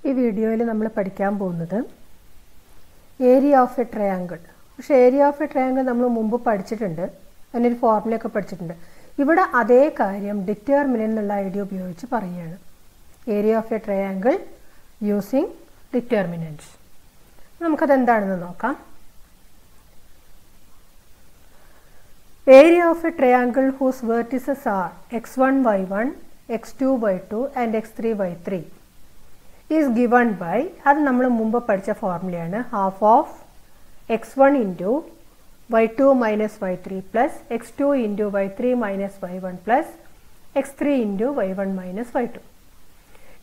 ഈ വീഡിയോയിൽ നമ്മൾ പഠിക്കാൻ പോകുന്നത് ഏരിയ ഓഫ് എ ട്രയാങ്കിൾ. പക്ഷേ ഏരിയ ഓഫ് എ ട്രയാങ്കിൾ നമ്മൾ മുമ്പ് പഠിച്ചിട്ടുണ്ട്, അതിനൊരു ഫോർമുലയൊക്കെ പഠിച്ചിട്ടുണ്ട്. ഇവിടെ അതേ കാര്യം ഡിറ്റർമിനന്റ് എന്നുള്ള ഐഡിയ ഉപയോഗിച്ച് പറയുകയാണ്. Area of a triangle using determinants. നമുക്കതെന്താണെന്ന് നോക്കാം. Area of a triangle whose vertices are x1 y1, x2 y2 and x3 y3 is given by, അത് നമ്മൾ മുമ്പ് പഠിച്ച ഫോർമുലയാണ്, half of x1 into y2 minus y3 plus x2 into y3 minus y1 plus x3 into y1 minus y2.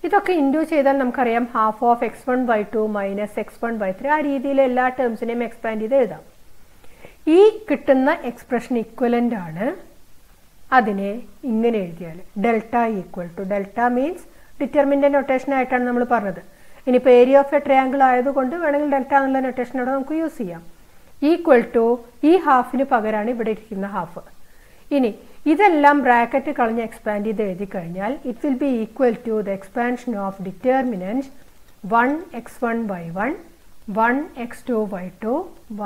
ഇതൊക്കെ into ചെയ്താൽ നമുക്കറിയാം half of x1 y2 minus x1 y3. ആ രീതിയിൽ എല്ലാ ടേംസിനെയും എക്സ്പാൻഡ് ചെയ്ത് എഴുതാം. ഈ കിട്ടുന്ന എക്സ്പ്രഷൻ ഇക്വലൻ്റ് ആണ്. അതിനെ ഇങ്ങനെ എഴുതിയാൽ delta equal to, delta means determinant notation ആയിട്ടാണ് നമ്മൾ പറഞ്ഞത്. ഇനിയിപ്പോൾ ഏരിയ ഓഫ് എ ട്രയാങ്കിൾ ആയതുകൊണ്ട് വേണമെങ്കിൽ ഡെൽറ്റ എന്നുള്ള നൊട്ടേഷൻ അവിടെ നമുക്ക് യൂസ് ചെയ്യാം. ഈക്വൽ ടു ഈ ഹാഫിന് പകരമാണ് ഇവിടെ ഇരിക്കുന്ന ഹാഫ്. ഇനി ഇതെല്ലാം ബ്രാക്കറ്റ് കളഞ്ഞ് എക്സ്പാൻഡ് ചെയ്ത് എഴുതി കഴിഞ്ഞാൽ it will be equal to the expansion of determinant 1x1 y1, 1x2 y2,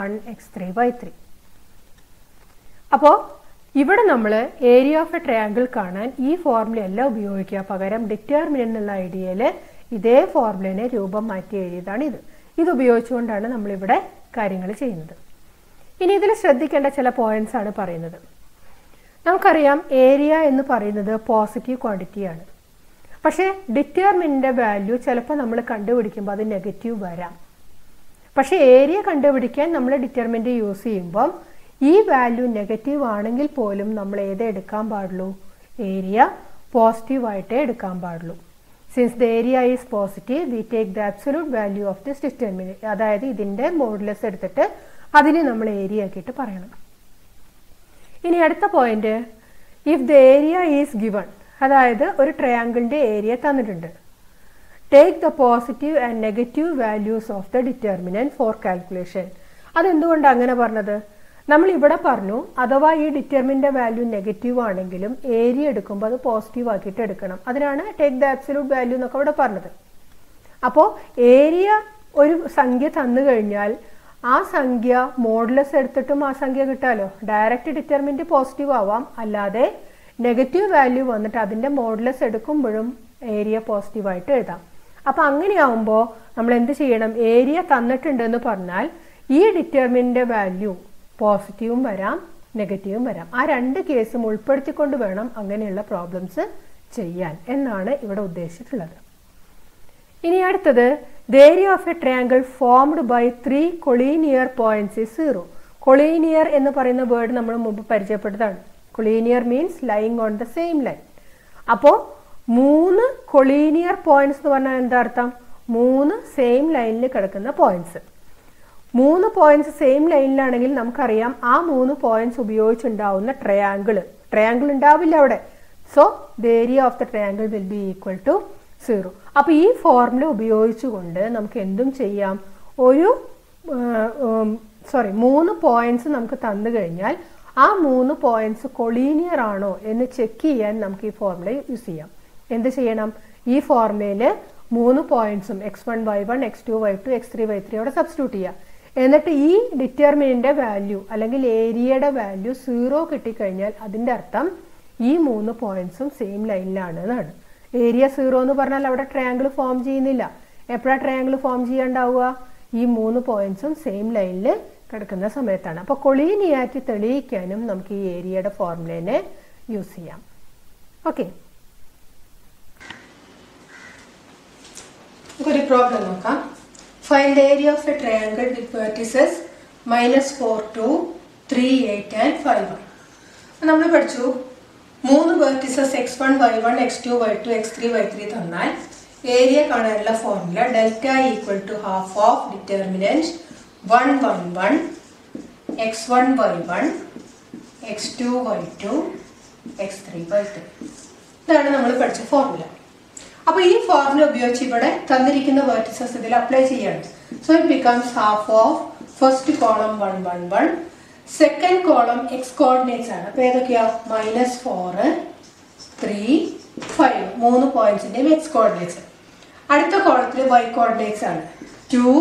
1x3 y3. അപ്പോൾ ഇവിടെ നമ്മൾ ഏരിയ ഓഫ് എ ട്രയാങ്കിൾ കാണാൻ ഈ ഫോർമുല അല്ല ഉപയോഗിക്കുക, പകരം ഡിറ്റർമിനന്റ് എന്നുള്ള ഐഡിയയിൽ ഇതേ ഫോർമുലേനെ രൂപം മാറ്റി എഴുതിയതാണ് ഇത്. ഇത് ഉപയോഗിച്ചുകൊണ്ടാണ് നമ്മളിവിടെ കാര്യങ്ങൾ ചെയ്യുന്നത്. ഇനി ഇതിൽ ശ്രദ്ധിക്കേണ്ട ചില പോയിന്റ്സ് ആണ് പറയുന്നത്. നമുക്കറിയാം ഏരിയ എന്ന് പറയുന്നത് പോസിറ്റീവ് ക്വാണ്ടിറ്റിയാണ്. പക്ഷേ ഡിറ്റർമിനന്റിന്റെ വാല്യൂ ചിലപ്പോൾ നമ്മൾ കണ്ടുപിടിക്കുമ്പോൾ അത് നെഗറ്റീവ് വരാം. പക്ഷേ ഏരിയ കണ്ടുപിടിക്കാൻ നമ്മൾ ഡിറ്റർമിനന്റ് യൂസ് ചെയ്യുമ്പം ഈ വാല്യൂ നെഗറ്റീവ് ആണെങ്കിൽ പോലും നമ്മൾ ഏതേ എടുക്കാൻ പാടുള്ളൂ, ഏരിയ പോസിറ്റീവ് ആയിട്ടേ എടുക്കാൻ പാടുള്ളൂ. Since the area is positive we take the absolute value of this determinant, അതായത് ഇതിന്റെ മോഡുലസ് എടുത്തിട്ട് അതിനെ നമ്മൾ ഏരിയ ആക്കിയിട്ട് പറയണം. ഇനി അടുത്ത point, if the area is given, അതായത് ഒരു ട്രയാങ്കിളിന്റെ ഏരിയ തന്നിട്ടുണ്ട്. Take the positive and negative values of the determinant for calculation. അതെന്തുകൊണ്ടാണ് അങ്ങനെ പറഞ്ഞത്? നമ്മൾ ഇവിടെ പറഞ്ഞു അഥവാ ഈ ഡിറ്റർമിനന്റ് വാല്യൂ നെഗറ്റീവ് ആണെങ്കിലും ഏരിയ എടുക്കുമ്പോൾ അത് പോസിറ്റീവ് ആക്കിയിട്ട് എടുക്കണം. അതിനാണ് ടേക്ക് ദ അബ്സല്യൂട്ട് വാല്യൂ എന്നൊക്കെ ഇവിടെ പറഞ്ഞത്. അപ്പോൾ ഏരിയ ഒരു സംഖ്യ തന്നു കഴിഞ്ഞാൽ ആ സംഖ്യ മോഡുലസ് എടുത്തിട്ടും ആ സംഖ്യ കിട്ടാലോ. ഡയറക്റ്റ് ഡിറ്റർമിനന്റ് പോസിറ്റീവ് ആവാം, അല്ലാതെ നെഗറ്റീവ് വാല്യൂ വന്നിട്ട് അതിന്റെ മോഡുലസ് എടുക്കുമ്പോഴും ഏരിയ പോസിറ്റീവായിട്ട് എഴുതാം. അപ്പം അങ്ങനെയാവുമ്പോൾ നമ്മൾ എന്ത് ചെയ്യണം, ഏരിയ തന്നിട്ടുണ്ടെന്ന് പറഞ്ഞാൽ ഈ ഡിറ്റർമിനന്റ് വാല്യൂ പോസിറ്റീവും വരാം നെഗറ്റീവും വരാം. ആ രണ്ട് കേസും ഉൾപ്പെടുത്തിക്കൊണ്ട് വേണം അങ്ങനെയുള്ള പ്രോബ്ലംസ് ചെയ്യാൻ എന്നാണ് ഇവിടെ ഉദ്ദേശിച്ചിട്ടുള്ളത്. ഇനി അടുത്തത്, the area of a triangle formed by 3 collinear points is 0. Collinear എന്ന് പറയുന്ന വേർഡ് നമ്മൾ മുമ്പ് പരിചയപ്പെട്ടതാണ്. Collinear means lying on the same line. അപ്പോൾ 3 കൊളീനിയർ പോയിന്റ്സ് എന്ന് പറഞ്ഞാൽ എന്താ അർത്ഥം? 3 സെയിം ലൈനിൽ കിടക്കുന്ന പോയിന്റ്സ്. 3 പോയിന്റ്സ് സെയിം ലൈനിലാണെങ്കിൽ നമുക്കറിയാം ആ 3 പോയിന്റ്സ് ഉപയോഗിച്ചുണ്ടാവുന്ന ട്രയാങ്കിൾ ഉണ്ടാവില്ല അവിടെ. So the area of the triangle will be equal to 0. അപ്പോൾ ഈ ഫോർമുല ഉപയോഗിച്ചുകൊണ്ട് നമുക്ക് എന്തും ചെയ്യാം. 3 പോയിന്റ്സ് നമുക്ക് തന്നു കഴിഞ്ഞാൽ ആ 3 പോയിന്റ്സ് കൊളീനിയർ ആണോ എന്ന് ചെക്ക് ചെയ്യാൻ നമുക്ക് ഈ ഫോർമുല യൂസ് ചെയ്യാം. എന്ത് ചെയ്യണം, ഈ ഫോർമുലയിൽ 3 പോയിന്റ്സും x1 y1, x2 y2, x3 y3 അവിടെ സബ്സ്റ്റിറ്റ്യൂട്ട് ചെയ്യാം. എന്നിട്ട് ഈ ഡിറ്റർമിനന്റ് വാല്യൂ അല്ലെങ്കിൽ ഏരിയയുടെ വാല്യൂ 0 കിട്ടിക്കഴിഞ്ഞാൽ അതിന്റെ അർത്ഥം ഈ 3 പോയിന്റ്സും സെയിം ലൈനിലാണ് എന്നാണ്. ഏരിയ 0 എന്ന് പറഞ്ഞാൽ അവിടെ ട്രയാങ്കിൾ ഫോം ചെയ്യുന്നില്ല. എപ്പോഴാണ് ട്രയാങ്കിൾ ഫോം ചെയ്യാണ്ടാവുക? ഈ 3 പോയിന്റ്സും സെയിം ലൈനിൽ കിടക്കുന്ന സമയത്താണ്. അപ്പോൾ കൊളീനിയാരിറ്റി തെളിയിക്കാനും നമുക്ക് ഈ ഏരിയയുടെ ഫോർമുലേനെ യൂസ് ചെയ്യാം. ഓക്കെ, നമുക്കൊരു പ്രോബ്ലം നോക്കാം. Find the area of a triangle with vertices -4, 2, 3, 8 and 5. നമ്മൾ പഠിച്ചു 3 vertices x1 y1, x2 y2, x3 y3 തന്നാൽ ഏരിയ കാണാനുള്ള formula delta equal to half of determinant 1 1 1, x1 y1, x2 y2, x3 y3. ഇതാണ് നമ്മൾ പഠിച്ച formula. അപ്പോൾ ഈ formula ഉപയോഗിച്ച് ഇവിടെ തന്നിരിക്കുന്ന വെർട്ടിസസ് ഇതിൽ അപ്ലൈ ചെയ്യാണ്. So it becomes half of first column 1 1 1, second column X coordinates ആണ്. അപ്പോൾ ഏതൊക്കെയാ? -4, 3, 5, 3 പോയിന്റ്സിന്റെയും എക്സ് കോർഡിനേറ്റ്സ്. അടുത്ത കോളത്തിൽ y കോർഡിനേറ്റ്സ് ആണ് 2,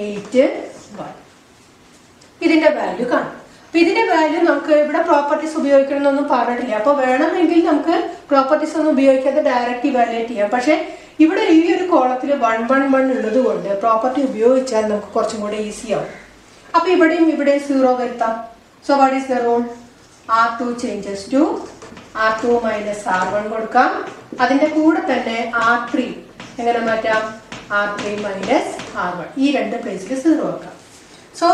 8, 1. ഇതിന്റെ വാല്യൂ കാണും. അപ്പൊ ഇതിന്റെ വാല്യൂ നമുക്ക് ഇവിടെ പ്രോപ്പർട്ടീസ് ഉപയോഗിക്കണം എന്നൊന്നും പറഞ്ഞിട്ടില്ല. അപ്പൊ വേണമെങ്കിൽ നമുക്ക് പ്രോപ്പർട്ടീസ് ഒന്നും ഉപയോഗിക്കാതെ ഡയറക്റ്റ് ഇവാലുവേറ്റ് ചെയ്യാം. പക്ഷെ ഇവിടെ ഈ ഒരു കോളത്തിൽ 1, 1, 1 ഉള്ളത് കൊണ്ട് പ്രോപ്പർട്ടി ഉപയോഗിച്ചാൽ നമുക്ക് കുറച്ചും കൂടെ ഈസി ആവും. അപ്പൊ ഇവിടെയും 0 വരുത്താം. So what is the rule? R2 changes to R2 minus R1 കൊടുക്കാം. അതിന്റെ കൂടെ തന്നെ R3 എങ്ങനെ മാറ്റാം? R3 minus R1. ഈ രണ്ട് പ്ലേസിൽ 0 ആക്കാം. So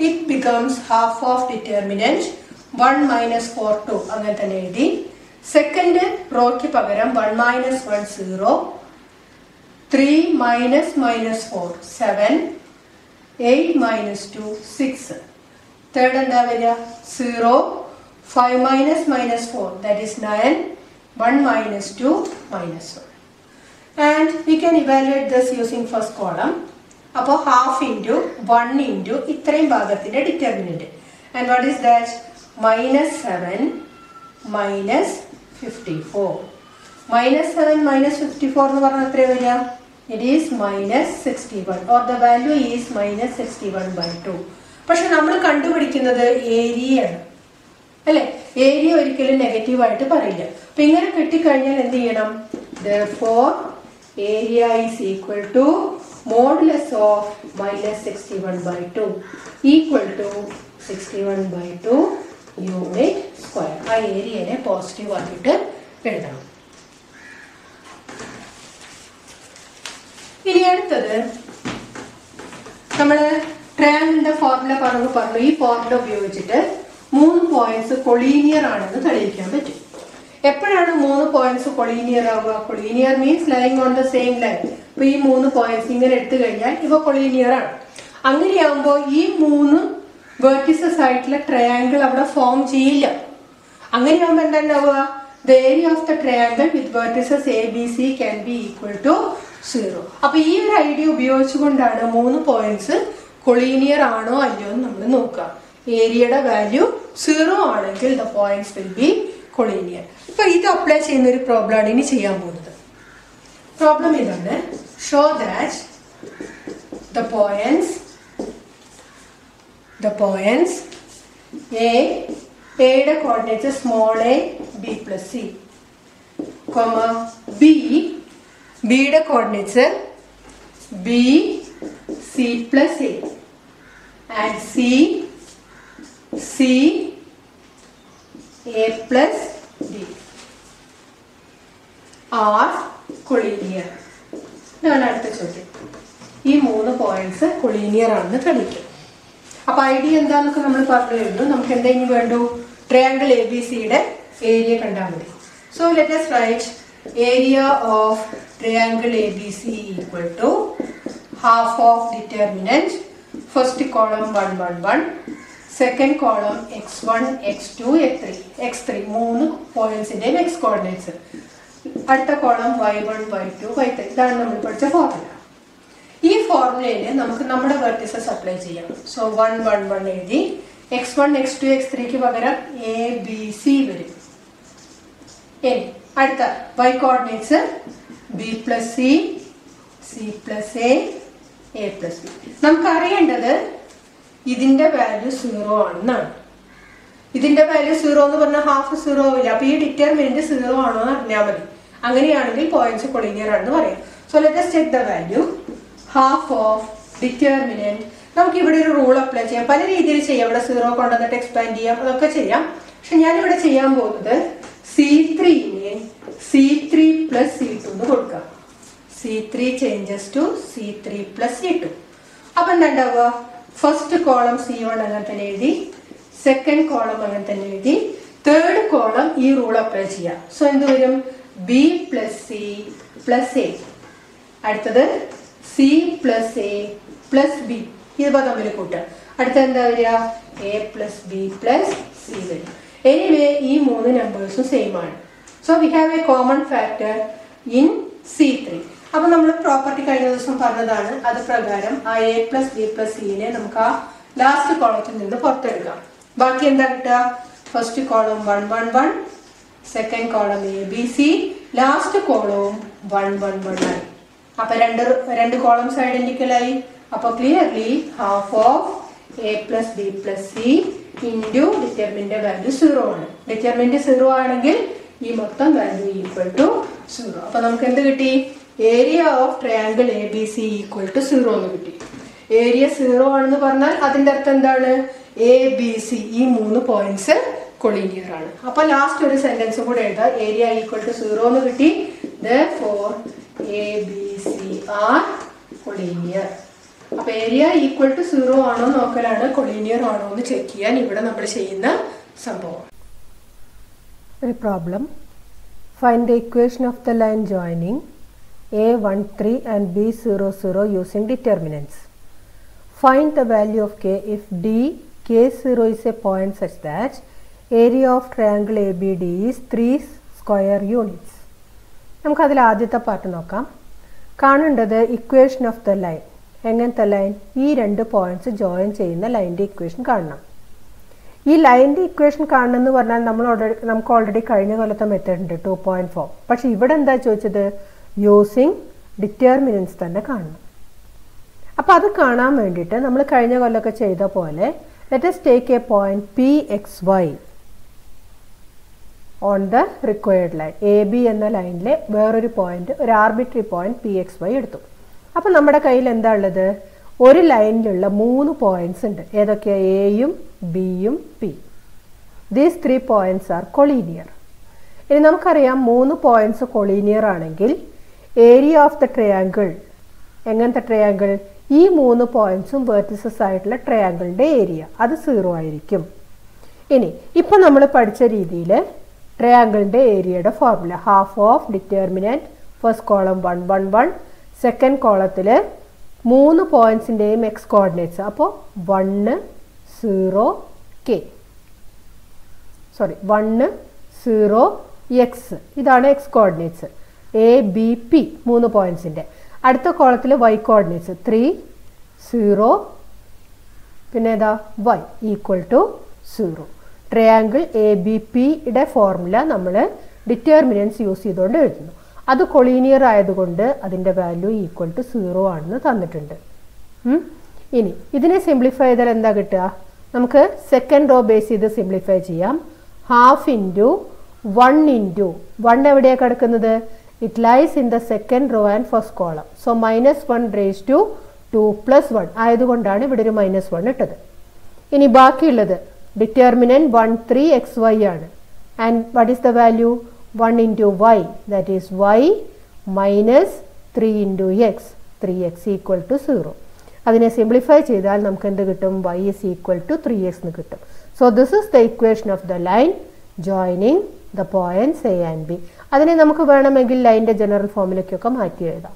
it becomes half of determinant 1 minus 4 2 അങ്ങനെ തന്നെ എഴുതി. സെക്കൻഡ് റോയ്ക്ക് പകരം 1 minus 1 0, 3 minus minus 4 7, 8 minus 2 6. Third എന്താ വരിക? 0, 5 minus minus 4 that is 9, 1 minus 2 minus 1. And we can evaluate this using first column. അപ്പോൾ ഹാഫ് ഇൻറ്റു 1 ഇൻറ്റു ഇത്രയും ഭാഗത്തിന്റെ determinant. And what is that? -7 minus 54. -7 minus 54 എന്ന് പറഞ്ഞാൽ എത്ര വരിക? It is -61 or the value is -61/2. പക്ഷെ നമ്മൾ കണ്ടുപിടിക്കുന്നത് ഏരിയയാണ് അല്ലെ? ഏരിയ ഒരിക്കലും നെഗറ്റീവ് ആയിട്ട് പറയില്ല. അപ്പൊ ഇങ്ങനെ കിട്ടിക്കഴിഞ്ഞാൽ എന്ത് ചെയ്യണം? therefore area is equal to modulus of -61/2 equal to 61/2 unit square. ആ ഏരിയനെ പോസിറ്റീവ് ആക്കിയിട്ട് എഴുതണം. ഇനി അടുത്തത് നമ്മള് ട്രയാങ്കിളിന്റെ ഫോർമുല പറഞ്ഞു. ഈ ഫോർമുല ഉപയോഗിച്ചിട്ട് 3 പോയിന്റ്സ് കൊളീനിയർ ആണെന്ന് തെളിയിക്കാൻ പറ്റും. എപ്പോഴാണ് 3 പോയിന്റ്സ് കൊളീനിയർ ആവുക? Collinear means lying on the same line. അപ്പൊ ഈ 3 പോയിന്റ്സ് ഇങ്ങനെ എടുത്തു കഴിഞ്ഞാൽ ഇവ കൊളീനിയർ ആണ്. അങ്ങനെയാകുമ്പോൾ ഈ 3 വെർട്ടിസസ് ആയിട്ടുള്ള ട്രയാങ്കിൾ അവിടെ ഫോം ചെയ്യില്ല. അങ്ങനെയാകുമ്പോൾ എന്താ ഉണ്ടാവുക? The area of the triangle with vertices ABC can be equal to 0. അപ്പൊ ഈ ഒരു ഐഡിയ ഉപയോഗിച്ചുകൊണ്ടാണ് 3 പോയിന്റ്സ് കൊളീനിയർ ആണോ അല്ലയോ എന്ന് നമ്മൾ നോക്കുക. ഏരിയയുടെ വാല്യൂ 0 ആണെങ്കിൽ the points will be collinear. അപ്പൊ ഇത് അപ്ലൈ ചെയ്യുന്ന ഒരു പ്രോബ്ലം ആണ് ഇനി ചെയ്യാൻ പോകുന്നത്. പ്രോബ്ലം ഇതാണ്. ഷോ ദാറ്റ് the points Aയുടെ coordinates small a b plus c, Bയുടെ coordinates b c plus a and c a plus d are collinear. ഇതാണ് അടുത്ത ചോദ്യം. ഈ 3 പോയിന്റ്സ് കൊളീനിയർ ആണെന്ന് തെളിയിക്കും. അപ്പൊ ഐഡിയ എന്താന്നൊക്കെ നമ്മൾ പറഞ്ഞു കഴിഞ്ഞു. നമുക്ക് എന്തെങ്കിലും വേണ്ടു? ട്രയാങ്കിൾ ABCയുടെ ഏരിയ കണ്ടാൽ മതി. So let us write area of triangle ABC equal to half of determinant. First column 1 1 1, second column x1 x2 x3 3 പോയിന്റ്സിന്റെയും x coordinates. അടുത്ത കോളം y1 y2 y3. ഇതാണ് നമ്മൾ പഠിച്ച ഫോർമുല. ഈ ഫോർമുലയിൽ നമുക്ക് നമ്മുടെ വെർട്ടിസസ് അപ്ലൈ ചെയ്യാം. സോ 1 1 1 എഴുതി. x1 x2 x3ക്ക് പകരം ABC വരും. ഇനി അടുത്ത y coordinates b plus c plus a plus b. നമുക്ക് അറിയേണ്ടത് ഇതിന്റെ വാല്യൂ 0 ആണെന്നാണ്. ഇതിന്റെ വാല്യൂ 0 എന്ന് പറഞ്ഞാൽ ഹാഫ് 0 ആവില്ല. അപ്പൊ ഈ ഡിറ്റർമിനന്റ് 0 ആണോ എന്ന് അറിഞ്ഞാൽ മതി. അങ്ങനെയാണെങ്കിൽ പോയിന്റ്സ് കൊളീനിയർ ആണെന്ന് പറയാം. So let us check the value. Half of determinant. നമുക്ക് ഇവിടെ ഒരു റൂൾ അപ്ലൈ ചെയ്യാം. പല രീതിയിൽ ചെയ്യാം. ഇവിടെ 0 കൊണ്ടുവന്നിട്ട് എക്സ്പാൻഡ് ചെയ്യാം. അതൊക്കെ ചെയ്യാം. പക്ഷെ ഞാനിവിടെ ചെയ്യാൻ പോകുന്നത് C3നെ C3 plus C2 എന്ന് കൊടുക്കാം. C3 changes to C3 plus C2. അപ്പൊ എന്താ ഉണ്ടാവുക? ഫസ്റ്റ് കോളം C1 അങ്ങനെ തന്നെ എഴുതി, സെക്കൻഡ് കോളം അങ്ങനെ തന്നെ എഴുതി, തേർഡ് കോളം ഈ റൂൾ അപ്ലൈ ചെയ്യാം. സോ എന്ത് വരും? B plus C plus A. അടുത്തത് C plus A plus B. ഇത് തമ്മിൽ കൂട്ടുക. അടുത്തത് എന്താ വരിക? A plus B plus C വരും. എനിവേ ഈ 3 നമ്പേഴ്സും സെയിം ആണ്. So we have A common factor in C3. അപ്പൊ നമ്മൾ പ്രോപ്പർട്ടി കഴിഞ്ഞ ദിവസം പറഞ്ഞതാണ്. അത് പ്രകാരം ആ A plus B plus Cനെ നമുക്ക് ആ ലാസ്റ്റ് കോളത്തിൽ നിന്ന് പുറത്തെടുക്കാം. ബാക്കി എന്താ കിട്ടുക? First column 1 1 1, second column ABC, last കോളവും 1 1 1 ആയി. അപ്പോൾ രണ്ട് കോളംസ് ഐഡന്റിക്കൽ ആയി. അപ്പോൾ clearly half of a plus b plus c into ഡിറ്റർമിൻ്റെ വാല്യൂ 0 ആണ്. ഡിറ്റർമിൻ്റ് 0 ആണെങ്കിൽ ഈ മൊത്തം വാല്യൂ ഈക്വൽ ടു 0. അപ്പോൾ നമുക്ക് എന്ത് കിട്ടി? Area of triangle A B C equal to 0 എന്ന് കിട്ടി. ഏരിയ 0 ആണെന്ന് പറഞ്ഞാൽ അതിൻ്റെ അർത്ഥം എന്താണ്? എ ബി സി ഈ 3 പോയിന്റ്സ് കൊളീനിയർ ആണ്. അപ്പോൾ ലാസ്റ്റ് ഒരു സെന്റൻസ് കൂടെ എഴുതാം. ഏരിയ ഈക്വൽ ടു 0 എന്ന് കിട്ടി. Therefore A B C R collinear. അപ്പോൾ ഏരിയ ഈക്വൽ ടു 0 ആണോ നോക്കലാണ്, കൊളീനിയർ ആണോ എന്ന് ചെക്ക് ചെയ്യാൻ ഇവിടെ നമ്മൾ ചെയ്യുന്ന സംഭവം. ഒരു problem. Find the equation of the line joining A13 and B00 using determinants. Find the value of k if d k0 is a point such that area of triangle ABD is 3 square units. നമുക്ക് അതിൽ ആദ്യത്തെ part നോക്കാം. കാണേണ്ടത് equation of the line. എങ്ങനത്തെ line? ഈ 2 points join ചെയ്യുന്ന ലൈൻ്റെ equation കാണണം. ഈ ലൈൻ്റെ ഇക്വേഷൻ കാണണമെന്ന് പറഞ്ഞാൽ നമുക്ക് ഓൾറെഡി കഴിഞ്ഞ കൊല്ലത്തെ മെത്തേഡ് ഉണ്ട് 2.4. പക്ഷെ ഇവിടെ എന്താ ചോദിച്ചത്? യൂസിങ് ഡിറ്റർമിനൻസ് തന്നെ കാണണം. അപ്പോൾ അത് കാണാൻ വേണ്ടിയിട്ട് നമ്മൾ കഴിഞ്ഞ കൊല്ലമൊക്കെ ചെയ്ത പോലെ let us take a point PXY on the required line. AB എന്ന ലൈനിലെ വേറൊരു പോയിന്റ്, ഒരു ആർബിട്രറി പോയിന്റ് PXY എടുത്തു. അപ്പോൾ നമ്മുടെ കയ്യിൽ എന്താ ഉള്ളത്? ഒരു ലൈനിലുള്ള 3 പോയിന്റ്സ് ഉണ്ട്. ഏതൊക്കെയാണ്? എയും ബിയും P. These 3 points R collinear. ഇനി നമുക്കറിയാം 3 പോയിന്റ്സ് കൊളീനിയർ ആണെങ്കിൽ ഏരിയ ഓഫ് ദ ട്രയാങ്കിൾ, എങ്ങനത്തെ ട്രയാങ്കിൾ? ഈ 3 പോയിന്റ്സും വെർട്ടിസസ് ആയിട്ടുള്ള ട്രയാങ്കിളിൻ്റെ ഏരിയ അത് 0 ആയിരിക്കും. ഇനി ഇപ്പം നമ്മൾ പഠിച്ച രീതിയിൽ ട്രയാങ്കിളിൻ്റെ ഏരിയയുടെ formula half of determinant first column 1 1 1, second കോളത്തിൽ 3 പോയിന്റ്സിൻ്റെയും എക്സ് കോർഡിനേറ്റ്സ്. അപ്പോൾ 1 0 k, സോറി 1 0 x, ഇതാണ് x coordinates. A B P 3 പോയിന്റ്സിൻ്റെ. അടുത്ത കോളത്തിൽ വൈ കോർഡിനേറ്റ്സ് 3 0 പിന്നെ ഏതാ y equal to 0. Triangle A B പിയുടെ ഫോർമുല നമ്മൾ ഡിറ്റർമിനൻസ് യൂസ് ചെയ്തുകൊണ്ട് എഴുതുന്നു. അത് കൊളീനിയർ ആയതുകൊണ്ട് അതിൻ്റെ വാല്യൂ ഈക്വൽ ടു 0 ആണെന്ന് തന്നിട്ടുണ്ട്. ഇനി ഇതിനെ സിംപ്ലിഫൈ ചെയ്താൽ എന്താ കിട്ടുക? നമുക്ക് സെക്കൻഡ് റോ ബേസ് ചെയ്ത് സിംപ്ലിഫൈ ചെയ്യാം. ഹാഫ് ഇൻറ്റു 1 ഇൻറ്റു 1 എവിടെയാണ് കിടക്കുന്നത്? It lies in the second row and first column. So -1 raised to 2 + 1 ആയതുകൊണ്ടാണ് ഇവിടെ ഒരു -1 ഇട്ടത്. ഇനി ബാക്കിയുള്ളത് ഡിറ്റർമിനൻറ്റ് 1 3 xy ആണ്. And what is the value? 1 into y, that is y minus 3 into x, 3x equal to 0. അതിനെ സിംപ്ലിഫൈ ചെയ്താൽ നമുക്ക് എന്ത് കിട്ടും? y is equal to 3x എന്ന് കിട്ടും. So this is the equation of the line joining the points A and B. അതിനെ നമുക്ക് വേണമെങ്കിൽ ലൈൻ്റെ ജനറൽ ഫോമിലേക്കൊക്കെ മാറ്റി എഴുതാം.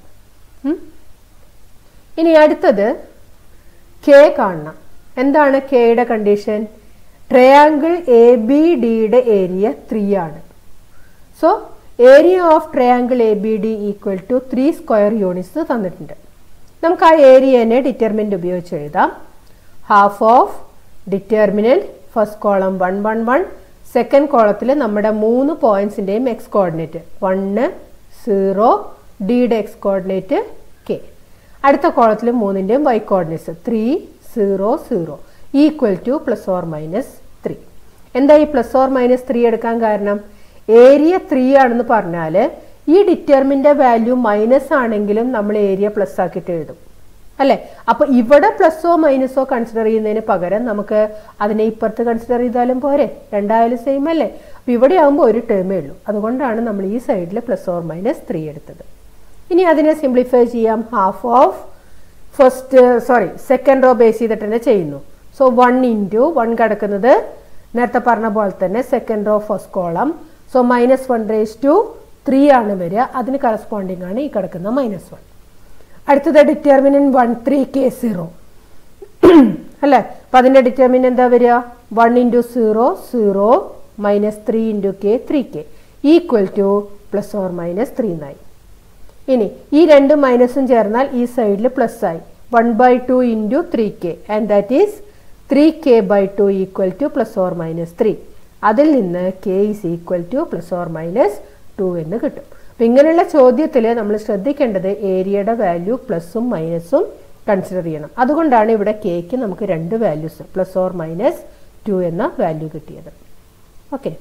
ഇനി അടുത്തത് കെ കാണണം. എന്താണ് കെയുടെ കണ്ടീഷൻ? ട്രയാങ്കിൾ എ ബി ഡിയുടെ ഏരിയ 3 ആണ്. So area of triangle A B D equal to 3 square units തന്നിട്ടുണ്ട്. നമുക്ക് ആ ഏരിയനെ ഡിറ്റർമിനൻറ്റ് ഉപയോഗിച്ച് എഴുതാം. Half of determinant first column 1 1 1, second കോളത്തിൽ നമ്മുടെ 3 പോയിന്റ്സിൻ്റെയും എക്സ് കോർഡിനേറ്റ് 1 0, ഡിയുടെ എക്സ് കോർഡിനേറ്റ് കെ. അടുത്ത കോളത്തിൽ 3ൻ്റെയും y coordinates 3 0 0 equal to +or-3. എന്താ ഈ +or-3 എടുക്കാൻ കാരണം? ഏരിയ 3 ആണെന്ന് പറഞ്ഞാൽ ഈ ഡിറ്റർമിൻ്റെ വാല്യൂ മൈനസ് ആണെങ്കിലും നമ്മൾ ഏരിയ പ്ലസ് ആക്കിയിട്ട് എഴുതും അല്ലേ? അപ്പോൾ ഇവിടെ പ്ലസോ മൈനസോ കൺസിഡർ ചെയ്യുന്നതിന് പകരം നമുക്ക് അതിനെ ഇപ്പുറത്ത് കൺസിഡർ ചെയ്താലും പോരെ, രണ്ടായാലും സെയിം അല്ലേ? അപ്പോൾ ഇവിടെ ആകുമ്പോൾ ഒരു ടേമേ ഉള്ളൂ. അതുകൊണ്ടാണ് നമ്മൾ ഈ സൈഡിൽ +or-3 എടുത്തത്. ഇനി അതിനെ സിംപ്ലിഫൈ ചെയ്യാം. Half of second row base ചെയ്തിട്ട് തന്നെ ചെയ്യുന്നു. സോ 1 ഇൻറ്റു 1 കിടക്കുന്നത് നേരത്തെ പറഞ്ഞ പോലെ തന്നെ second row first column. So -1 raised to 3 ആണ് വരിക. അതിന് കറസ്പോണ്ടിങ് ആണ് ഈ കിടക്കുന്ന -1. അടുത്തത് ഡിറ്റർമിനൻറ്റ് 1 3 k0 അല്ലേ? അപ്പം അതിൻ്റെ ഡിറ്റർമിനൻറ്റ് എന്താ വരിക? 1 into 0 0 -3 into k 3k equal to +or-3 എന്നായി. ഇനി ഈ 2 മൈനസും ചേർന്നാൽ ഈ സൈഡിൽ പ്ലസ് ആയി. 1/2 into 3k and that is 3k/2 equal to +or-3. അതിൽ നിന്ന് k is equal to +or-2 എന്ന് കിട്ടും. അപ്പോൾ ഇങ്ങനെയുള്ള ചോദ്യത്തിൽ നമ്മൾ ശ്രദ്ധിക്കേണ്ടത് ഏരിയയുടെ വാല്യൂ പ്ലസും മൈനസും കൺസിഡർ ചെയ്യണം. അതുകൊണ്ടാണ് ഇവിടെ കെക്ക് നമുക്ക് രണ്ട് വാല്യൂസ് +or -2 എന്ന വാല്യൂ കിട്ടിയത്. ഓക്കെ.